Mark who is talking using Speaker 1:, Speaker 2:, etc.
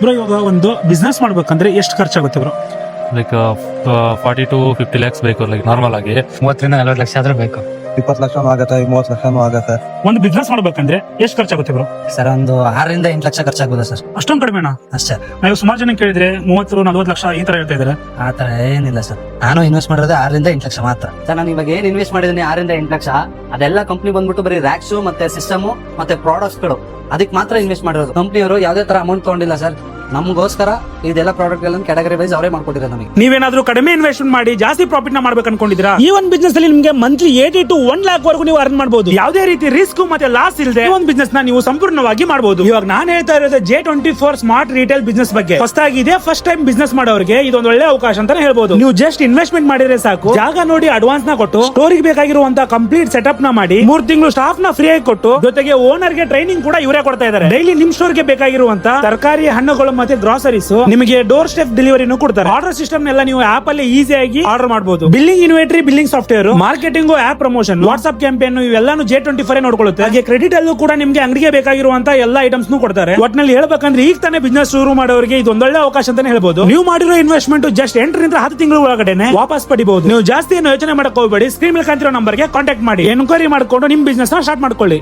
Speaker 1: Bro, ಇವಾಗ ಒಂದು business ಮಾಡ್ಬೇಕಂದ್ರೆ ಎಷ್ಟು ಖರ್ಚಾಗುತ್ತೆ ಬ್ರೋ?
Speaker 2: ಲೈಕ್ 40 to 50 lakhs ಬೇಕು, ಲೈಕ್ ನಾರ್ಮಲ್ ಆಗಿ
Speaker 3: 30 ರಿಂದ 40 ಲಕ್ಷ ಆದ್ರೂ ಬೇಕು.
Speaker 4: 20 ಲಕ್ಷನೂ ಆಗತ್ತೆ, 30 ಲಕ್ಷನೂ ಆಗತ್ತೆ.
Speaker 1: ಒಂದು ಬಿಸ್ನೆಸ್ ಮಾಡ್ಬೇಕಂದ್ರೆ ಎಷ್ಟು ಖರ್ಚಾಗುತ್ತೆ ಬ್ರೋ?
Speaker 3: ಸರ್ ಒಂದು 6 ರಿಂದ 8 ಲಕ್ಷ ಖರ್ಚಾಗ್ಬೋದಾ ಸರ್?
Speaker 1: ಅಷ್ಟೊಂದು ಕಡಿಮೆನಾ?
Speaker 3: ಅಷ್ಟೇ.
Speaker 1: ನಾವು ಸುಮಾರು ಜನ ಕೇಳಿದ್ರೆ 30-40 ಲಕ್ಷ ಈ ತರ ಹೇಳ್ತಾ ಇದಾರೆ.
Speaker 3: ಆ ತರ ಏನಿಲ್ಲ ಸರ್. ನಾನು ಇನ್ವೆಸ್ಟ್ ಮಾಡಿರೋದು 6 ರಿಂದ 8 ಲಕ್ಷ ಮಾತ್ರ. ಸರ್ ನಾನು ಇವಾಗ ಏನ್ ಇನ್ವೆಸ್ಟ್ ಮಾಡಿದೀನಿ 6 ರಿಂದ 8 ಲಕ್ಷ, ಅದೆಲ್ಲ ಕಂಪ್ನಿ ಬಂದ್ಬಿಟ್ಟು ಬರೀ ರ್ಯಾಕ್ಸ್ ಮತ್ತೆ ಸಿಸ್ಟಮ್ ಮತ್ತೆ ಪ್ರಾಡಕ್ಟ್ಸ್ ಗಳು ಅದಕ್ಕೆ ಮಾತ್ರ ಇನ್ವೆಸ್ಟ್ ಮಾಡಿರೋದು. ಕಂಪ್ನಿಯವರು ಯಾವ್ದೇ ತರ ಅಮೌಂಟ್ ತಗೊಂಡಿಲ್ಲ ಸರ್. ನಮಗೋಸ್ಕರ ಇದೆಲ್ಲ ಪ್ರಾಡಕ್ಟ್ ಗಳನ್ನ ಕ್ಯಾಟಗರಿ ವೈಸ್ ಅವರೇ ಮಾಡ್ಕೊಟ್ಟಿರೋದು ನಮಗೆ.
Speaker 1: ನೀವೇನಾದ್ರೂ ಕಡಿಮೆ ಇನ್ವೆಸ್ಟ್ಮೆಂಟ್ ಮಾಡಿ ಜಾಸ್ತಿ ಪ್ರಾಫಿಟ್ ನ ಮಾಡ್ಬೇಕು ಅನ್ಕೊಂಡಿದ್ದೀರಾ? ಈ ಒಂದು ಬಿಸ್ನೆಸ್ ಅಲ್ಲಿ ನಿಮಗೆ ಮಂತ್ಲಿ 80 to 1 lakh ವರೆಗೂ ನೀವು ಅರ್ನ್ ಮಾಡಬಹುದು. ಯಾವುದೇ ರೀತಿ ರಿಸ್ಕ್ ಮತ್ತೆ ಲಾಸ್ ಇಲ್ಲದೆ ಈ ಒಂದು ಬಿಸ್ನೆಸ್ ನ ನೀವು ಸಂಪೂರ್ಣವಾಗಿ ಮಾಡಬಹುದು. ಇವಾಗ ನಾನು ಹೇಳ್ತಾ ಇರೋದು J24 ಸ್ಮಾರ್ಟ್ ರಿಟೇಲ್ ಬಿಸ್ನೆಸ್ ಬಗ್ಗೆ. ಹೊಸದಾಗಿದೆ, ಫಸ್ಟ್ ಟೈಮ್ ಬಿಸ್ನೆಸ್ ಮಾಡೋರಿಗೆ ಇದೊಂದು ಒಳ್ಳೆ ಅವಕಾಶ ಅಂತಾನೆ ಹೇಳ್ಬೋದು. ನೀವು ಜಸ್ಟ್ ಇನ್ವೆಸ್ಟ್ಮೆಂಟ್ ಮಾಡಿದ್ರೆ ಸಾಕು, ಜಾಗ ನೋಡಿ ಅಡ್ವಾನ್ಸ್ ನ ಕೊಟ್ಟು ಸ್ಟೋರಿಗೆ ಬೇಕಾಗಿರುವಂತ ಕಂಪ್ಲೀಟ್ ಸೆಟಪ್ ನ ಮಾಡಿ 3 ತಿಂಗಳು ಸ್ಟಾಫ್ ನ ಫ್ರೀ ಆಗಿ ಕೊಟ್ಟು ಜೊತೆಗೆ ಓನರ್ ಗೆ ಟ್ರೈನಿಂಗ್ ಕೂಡ ಇವರೇ ಕೊಡ್ತಾ ಇದ್ದಾರೆ. ಡೈಲಿ ನಿಮ್ ಸ್ಟೋರ್ ಗೆ ಬೇಕಾಗಿರುವಂತ ತರಕಾರಿ, ಹಣ್ಣುಗಳು ಮತ್ತೆ ಗ್ರಾಸರೀಸ್ ನಿಮಗೆ ಡೋರ್ ಸ್ಟೆಪ್ ಡೆಲಿವರಿನೂ ಕೊಡ್ತಾರೆ. ಆರ್ಡರ್ ಸಿಸ್ಟಮ್ ಎಲ್ಲ ನೀವು ಆಪ್ ಅಲ್ಲಿ ಈಸಿಯಾಗಿ ಆರ್ಡರ್ ಮಾಡಬಹುದು. Billing inventory, billing software, marketing, app promotion, WhatsApp campaign ಇವೆಲ್ಲಾನು J24 ನೋಡ್ಕೊಳ್ಳುತ್ತೆ. ಹಾಗೆ ಕ್ರೆಡಿಟ್ ಅಲ್ಲೂ ಕೂಡ ನಿಮಗೆ ಅಂಗಡಿಗೆ ಬೇಕಾಗಿರುವಂತ ಎಲ್ಲಾ ಐಟಮ್ಸ್ ಕೊಡ್ತಾರೆ. ಒಟ್ನಲ್ಲಿ ಹೇಳ್ಬೇಕಂದ್ರೆ ಈಗ ತಾನೇ ಬಿಸ್ನೆಸ್ ಶುರು ಮಾಡೋರಿಗೆ ಇದು ಒಂದೊಳ್ಳೆ ಅವಕಾಶ ಅಂತಾನೆ ಹೇಳ್ಬೋದು. ನೀವು ಮಾಡಿರೋ ಇನ್ವೆಸ್ಟ್ಮೆಂಟ್ ಜಸ್ಟ್ 8 ರಿಂದ 10 ತಿಂಗಳ ಒಳಗಡೆ ವಾಪಸ್ ಪಡಿಬಹುದು. ನೀವು ಜಾಸ್ತಿ ಏನು ಯೋಚನೆ ಮಾಡಕ್ ಹೋಗಬೇಡಿ. ಸ್ಕ್ರೀನ್ ಮೇಲೆ ಕಾಣ್ತಿರೋ ನಂಬರ್ಗೆ ಕಾಂಟ್ಯಾಕ್ಟ್ ಮಾಡಿ, ಎನ್ಕ್ವೈರಿ ಮಾಡ್ಕೊಂಡು ನಿಮ್ ಬಿಸ್ನೆಸ್ ನ ಸ್ಟಾರ್ಟ್ ಮಾಡ್ಕೊಳ್ಳಿ.